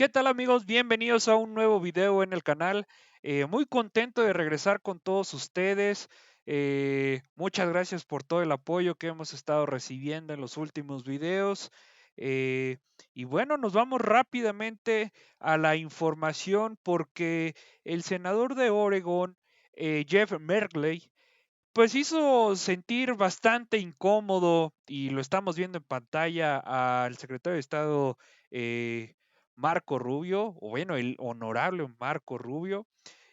¿Qué tal amigos? Bienvenidos a un nuevo video en el canal. Muy contento de regresar con todos ustedes. Muchas gracias por todo el apoyo que hemos estado recibiendo en los últimos videos. Eh, y bueno, nos vamos rápidamente a la información porque el senador de Oregón, Jeff Merkley, pues hizo sentir bastante incómodo, y lo estamos viendo en pantalla, al secretario de Estado Marco Rubio, o bueno, el honorable Marco Rubio.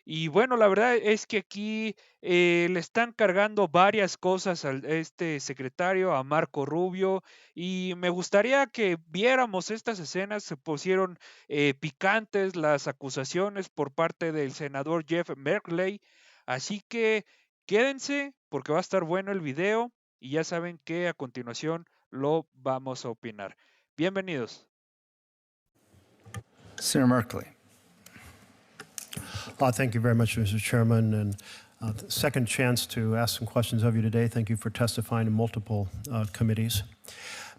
Y bueno, la verdad es que aquí le están cargando varias cosas a este secretario, a Marco Rubio, y me gustaría que viéramos estas escenas. Se pusieron picantes las acusaciones por parte del senador Jeff Merkley, así que quédense porque va a estar bueno el video y ya saben que a continuación lo vamos a opinar. Bienvenidos. Senator Merkley. Thank you very much, Mr. Chairman. And second chance to ask some questions of you today. Thank you for testifying in multiple committees.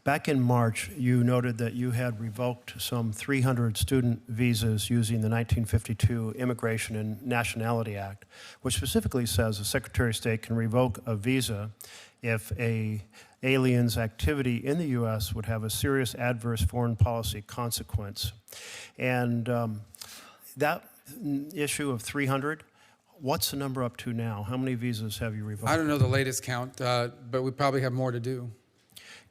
Back in March, you noted that you had revoked some 300 student visas using the 1952 Immigration and Nationality Act, which specifically says the Secretary of State can revoke a visa if a alien's activity in the U.S. would have a serious adverse foreign policy consequence. And that issue of 300, what's the number up to now? How many visas have you revoked? I don't know the latest count, but we probably have more to do.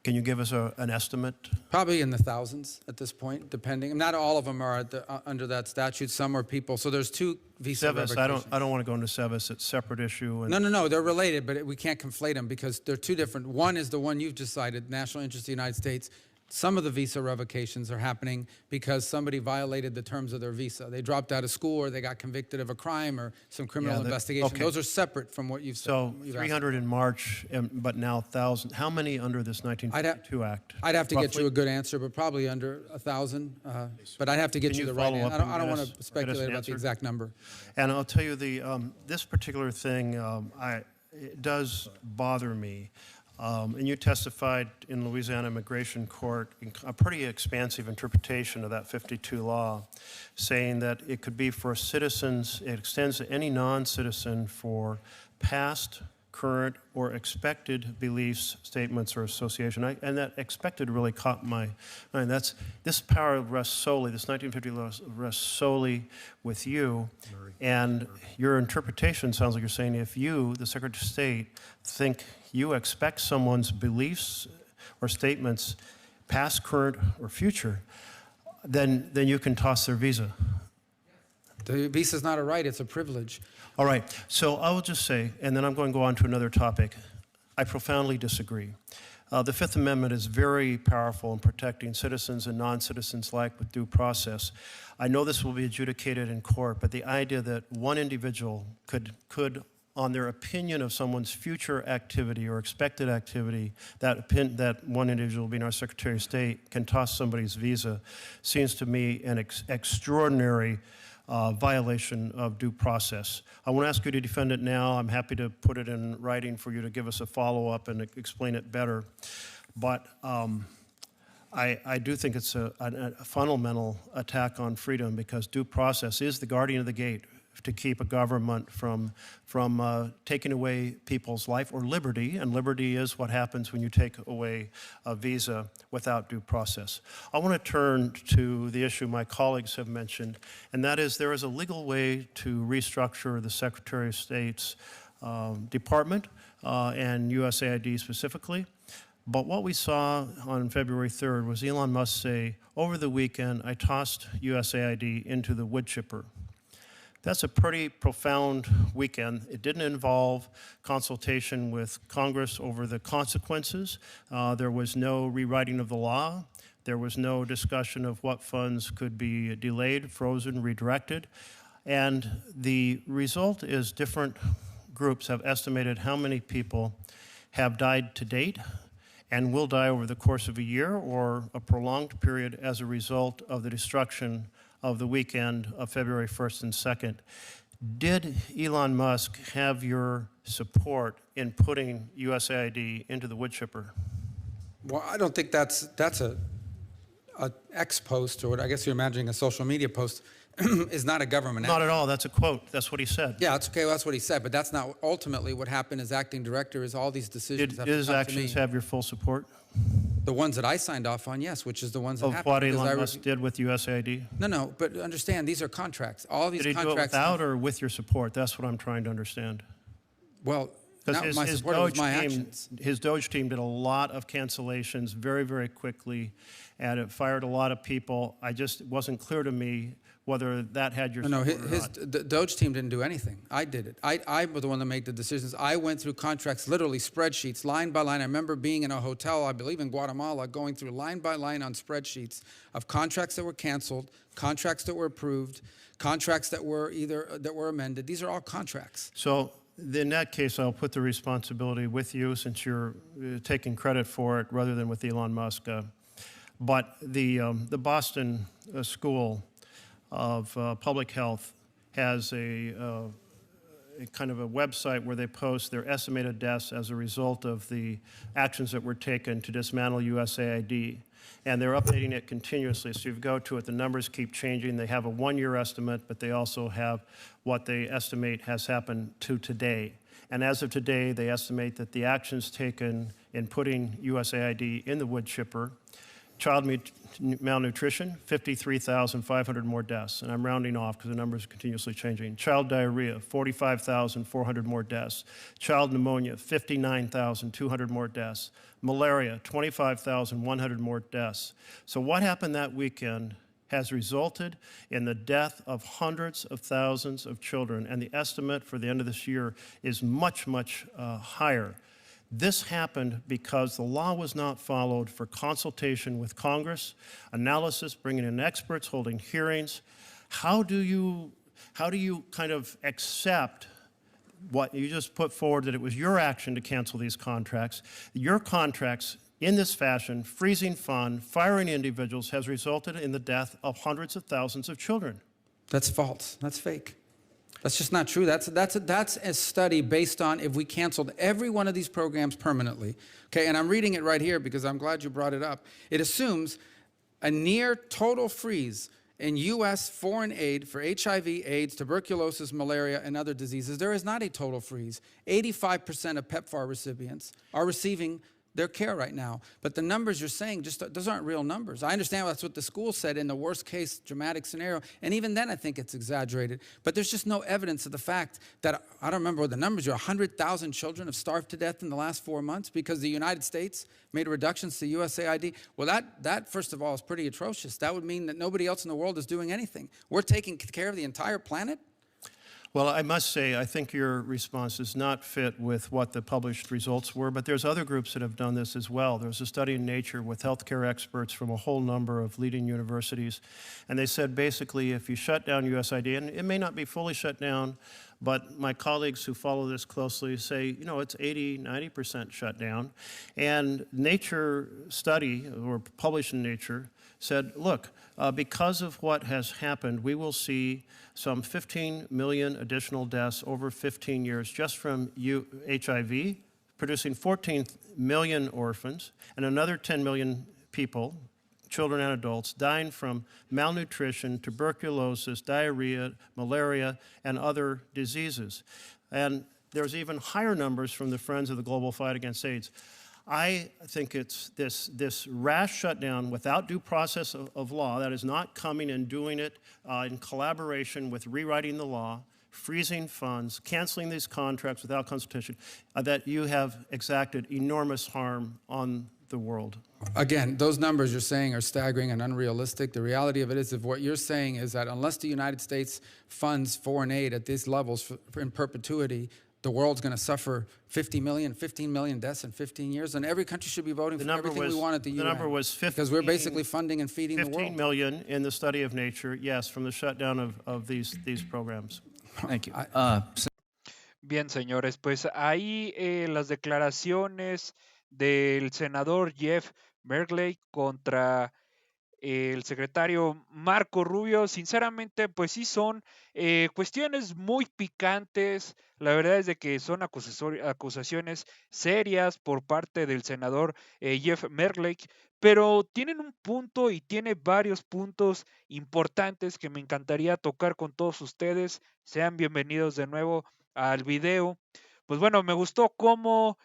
Can you give us an estimate? Probably in the thousands at this point, depending. Not all of them are at under that statute. Some are people. So there's two visa SEVIS, revocations. I don't want to go into SEVIS. It's a separate issue. And No, they're related, but we can't conflate them because they're two different. One is the one you've decided, national interest of the United States. Some of the visa revocations are happening because somebody violated the terms of their visa. They dropped out of school or they got convicted of a crime or some criminal investigation. okay. Those are separate from what you've said. So 300 in March, but now 1,000. How many under this 1952 Act? I'd have to get roughly? you a good answer, but probably under 1,000. But I'd have to get Can you you the right follow answer. up I and don't get want us to speculate an about the answer? exact number. And I'll tell you, this particular thing, it does bother me. And you testified in Louisiana Immigration Court in a pretty expansive interpretation of that 52 law, saying that it could be for citizens, it extends to any non-citizen for past, current, or expected beliefs, statements, or association. And that expected really caught my mind. This power rests solely, this 1950 law rests solely with you. And your interpretation sounds like you're saying if you, the Secretary of State, think you expect someone's beliefs or statements, past, current, or future, then you can toss their visa. The visa is not a right, it's a privilege. All right, so I will just say, and then I'm going to go on to another topic. I profoundly disagree. The Fifth Amendment is very powerful in protecting citizens and non-citizens alike with due process. I know this will be adjudicated in court, but the idea that one individual could on their opinion of someone's future activity or expected activity, that one individual, being our Secretary of State, can toss somebody's visa, seems to me an extraordinary violation of due process. I won't ask you to defend it now. I'm happy to put it in writing for you to give us a follow-up and explain it better. But I do think it's a fundamental attack on freedom, because due process is the guardian of the gate to keep a government from taking away people's life or liberty, and liberty is what happens when you take away a visa without due process. I want to turn to the issue my colleagues have mentioned, and that is there is a legal way to restructure the Secretary of State's department and USAID specifically. But what we saw on February 3rd was Elon Musk say, over the weekend, I tossed USAID into the wood chipper. That's a pretty profound weekend. It didn't involve consultation with Congress over the consequences. There was no rewriting of the law. There was no discussion of what funds could be delayed, frozen, redirected. And the result is different groups have estimated how many people have died to date and will die over the course of a year or a prolonged period as a result of the destruction of the weekend of February 1st and 2nd. Did Elon Musk have your support in putting USAID into the wood chipper? Well, I don't think that's a a X post, or what I guess you're imagining a social media post, is not a government Not action. at all. That's a quote. That's what he said. Yeah, it's okay. Well, that's what he said, but that's not ultimately what happened as acting director. Is all these decisions Did have to his come to actions me. have your full support The ones that I signed off on, yes, which is the ones that of happened. what because Elon Musk did with USAID? No, but understand, these are contracts. All these Did he do it contracts. without or with your support? That's what I'm trying to understand. Well, Because not my support, it was my actions. his Doge team did a lot of cancellations very, very quickly, and it fired a lot of people. It wasn't clear to me whether that had your No, support or his not. the Doge team didn't do anything. I did it. I was the one that made the decisions. I went through contracts, literally spreadsheets, line by line. I remember being in a hotel, I believe in Guatemala, going through line by line on spreadsheets of contracts that were canceled, contracts that were approved, contracts that were amended. These are all contracts. So in that case, I'll put the responsibility with you since you're taking credit for it rather than with Elon Musk. But the Boston School of Public Health has a kind of a website where they post their estimated deaths as a result of the actions that were taken to dismantle USAID. And they're updating it continuously. So if you go to it, the numbers keep changing. They have a one-year estimate, but they also have what they estimate has happened to today. And as of today, they estimate that the actions taken in putting USAID in the wood chipper, child malnutrition, 53,500 more deaths. And I'm rounding off because the numbers are continuously changing. Child diarrhea, 45,400 more deaths. Child pneumonia, 59,200 more deaths. Malaria, 25,100 more deaths. So what happened that weekend has resulted in the death of hundreds of thousands of children. And the estimate for the end of this year is much, much higher. This happened because the law was not followed for consultation with Congress, analysis, bringing in experts, holding hearings. How do you kind of accept what you just put forward, that it was your action to cancel these contracts? Your contracts in this fashion, freezing fund, firing individuals, has resulted in the death of hundreds of thousands of children. That's false. That's fake. That's just not true. That's a study based on if we canceled every one of these programs permanently. Okay, and I'm reading it right here because I'm glad you brought it up. It assumes a near total freeze in U.S. foreign aid for HIV, AIDS, tuberculosis, malaria, and other diseases. There is not a total freeze. 85% of PEPFAR recipients are receiving their care right now. But the numbers you're saying, those aren't real numbers. I understand that's what the school said in the worst case dramatic scenario. And even then, I think it's exaggerated. But there's just no evidence of the fact that, I don't remember what the numbers are, 100,000 children have starved to death in the last 4 months because the United States made reductions to USAID. Well, that first of all, is pretty atrocious. That would mean that nobody else in the world is doing anything. We're taking care of the entire planet? Well, I must say, I think your response does not fit with what the published results were, but there's other groups that have done this as well. There's a study in Nature with healthcare experts from a whole number of leading universities, and they said basically if you shut down USAID, and it may not be fully shut down, but my colleagues who follow this closely say, it's 80, 90% shut down. And Nature study, or published in Nature, said, look, because of what has happened, we will see some 15 million additional deaths over 15 years just from HIV, producing 14 million orphans, and another 10 million people, children and adults, dying from malnutrition, tuberculosis, diarrhea, malaria, and other diseases. And there's even higher numbers from the Friends of the Global Fight Against AIDS. I think it's this rash shutdown without due process of law, that is not coming and doing it in collaboration with rewriting the law, freezing funds, canceling these contracts without consultation, that you have exacted enormous harm on the world. Again, those numbers you're saying are staggering and unrealistic. The reality of it is, if what you're saying is that unless the United States funds foreign aid at these levels in perpetuity, the world's going to suffer 15 million deaths in 15 years, and every country should be voting for everything we want at the UN. The number was 15, because we're basically funding and feeding the world. 15 million in the study of Nature, yes, from the shutdown of these programs. Thank you. Bien, señores, pues ahí las declaraciones del senador Jeff Merkley contra el secretario Marco Rubio, sinceramente, pues sí son cuestiones muy picantes. La verdad es de que son acusaciones serias por parte del senador Jeff Merkley, pero tienen un punto y tiene varios puntos importantes que me encantaría tocar con todos ustedes. Sean bienvenidos de nuevo al video. Pues bueno, me gustó cómo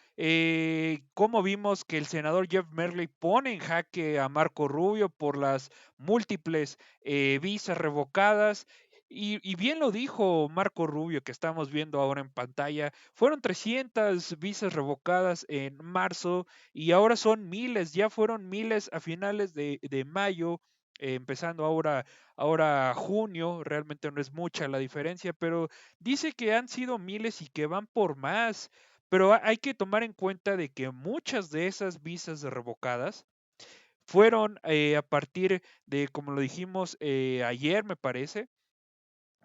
vimos que el senador Jeff Merkley pone en jaque a Marco Rubio por las múltiples visas revocadas. Y bien lo dijo Marco Rubio, que estamos viendo ahora en pantalla, fueron 300 visas revocadas en marzo y ahora son miles, ya fueron miles a finales de mayo, empezando ahora junio, realmente no es mucha la diferencia, pero dice que han sido miles y que van por más. Pero hay que tomar en cuenta de que muchas de esas visas revocadas fueron a partir de, como lo dijimos ayer, me parece,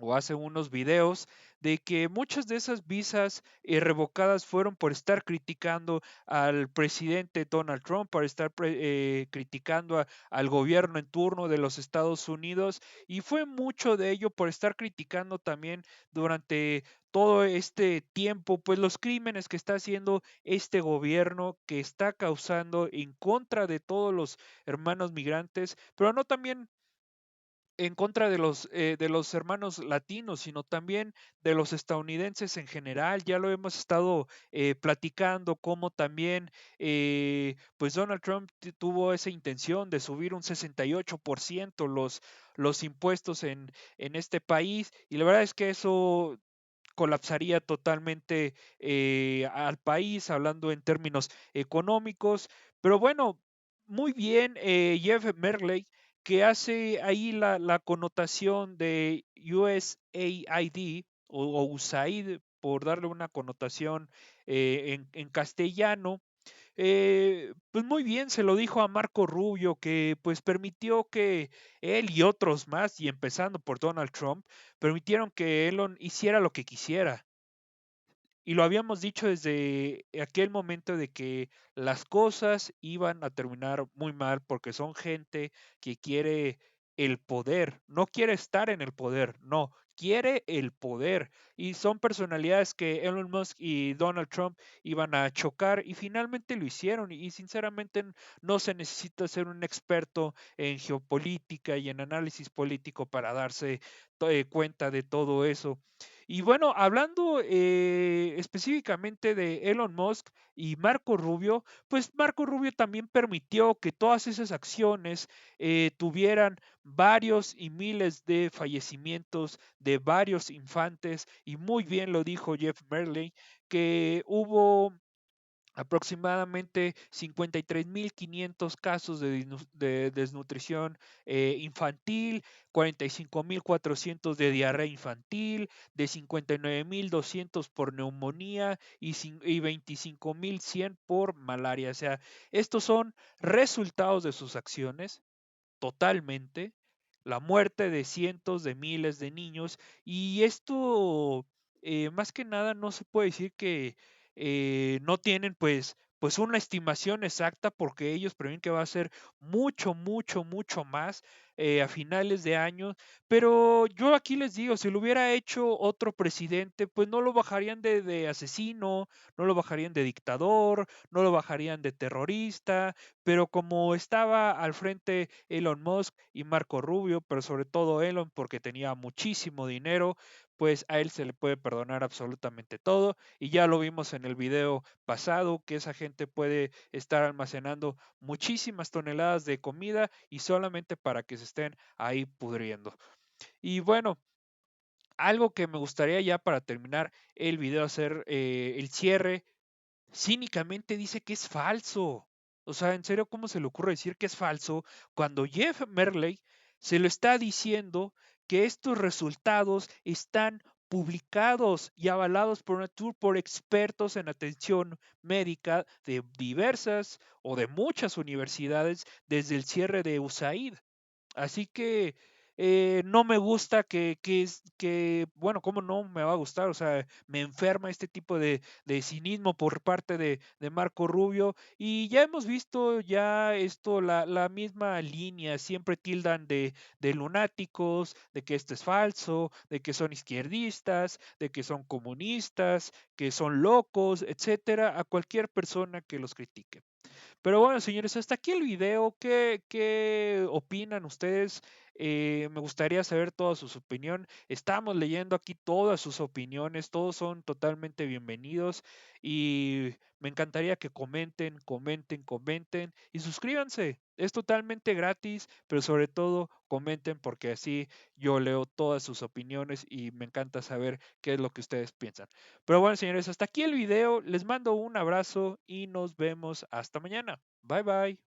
o hace unos videos, de que muchas de esas visas revocadas fueron por estar criticando al presidente Donald Trump, por estar criticando al gobierno en turno de los Estados Unidos, y fue mucho de ello por estar criticando también durante todo este tiempo, pues los crímenes que está haciendo este gobierno, que está causando en contra de todos los hermanos migrantes, pero no también en contra de los hermanos latinos, sino también de los estadounidenses en general. Ya lo hemos estado platicando, como también pues Donald Trump tuvo esa intención de subir un 68% los impuestos en este país, y la verdad es que eso colapsaría totalmente al país, hablando en términos económicos. Pero bueno, muy bien, Jeff Merkley, que hace ahí la connotación de USAID o USAID, por darle una connotación en castellano. Pues muy bien, se lo dijo a Marco Rubio, que pues permitió que él y otros más, y empezando por Donald Trump, permitieron que Elon hiciera lo que quisiera. Y lo habíamos dicho desde aquel momento de que las cosas iban a terminar muy mal porque son gente que quiere el poder, no quiere estar en el poder, no, quiere el poder. Y son personalidades que Elon Musk y Donald Trump iban a chocar y finalmente lo hicieron. Y sinceramente no se necesita ser un experto en geopolítica y en análisis político para darse cuenta de todo eso. Y bueno, hablando específicamente de Elon Musk y Marco Rubio, pues Marco Rubio también permitió que todas esas acciones tuvieran varios y miles de fallecimientos de varios infantes, y muy bien lo dijo Jeff Merkley, que hubo aproximadamente 53.500 casos de desnutrición infantil, 45.400 de diarrea infantil, de 59.200 por neumonía y 25.100 por malaria. O sea, estos son resultados de sus acciones totalmente, la muerte de cientos de miles de niños, y esto más que nada no se puede decir que no tienen pues una estimación exacta, porque ellos prevén que va a ser mucho, mucho, mucho más a finales de año. Pero yo aquí les digo, si lo hubiera hecho otro presidente, pues no lo bajarían de asesino, no lo bajarían de dictador, no lo bajarían de terrorista, pero como estaba al frente Elon Musk y Marco Rubio, pero sobre todo Elon porque tenía muchísimo dinero, pues a él se le puede perdonar absolutamente todo, y ya lo vimos en el video pasado, que esa gente puede estar almacenando muchísimas toneladas de comida y solamente para que se estén ahí pudriendo. Y bueno, algo que me gustaría ya para terminar el video hacer el cierre, cínicamente dice que es falso. O sea, en serio, ¿cómo se le ocurre decir que es falso cuando Jeff Merkley se lo está diciendo que estos resultados están publicados y avalados por expertos en atención médica de diversas o de muchas universidades desde el cierre de USAID? Así que no me gusta bueno, ¿cómo no me va a gustar? O sea, me enferma este tipo de cinismo por parte de Marco Rubio. Y ya hemos visto ya esto, la misma línea, siempre tildan de lunáticos, de que esto es falso, de que son izquierdistas, de que son comunistas, que son locos, etcétera, a cualquier persona que los critique. Pero bueno, señores, hasta aquí el video. ¿Qué opinan ustedes? Me gustaría saber toda su opinión. Estamos leyendo aquí todas sus opiniones, todos son totalmente bienvenidos y me encantaría que comenten, comenten, comenten y suscríbanse. Es totalmente gratis, pero sobre todo comenten porque así yo leo todas sus opiniones y me encanta saber qué es lo que ustedes piensan. Pero bueno, señores, hasta aquí el video. Les mando un abrazo y nos vemos hasta mañana. Bye bye.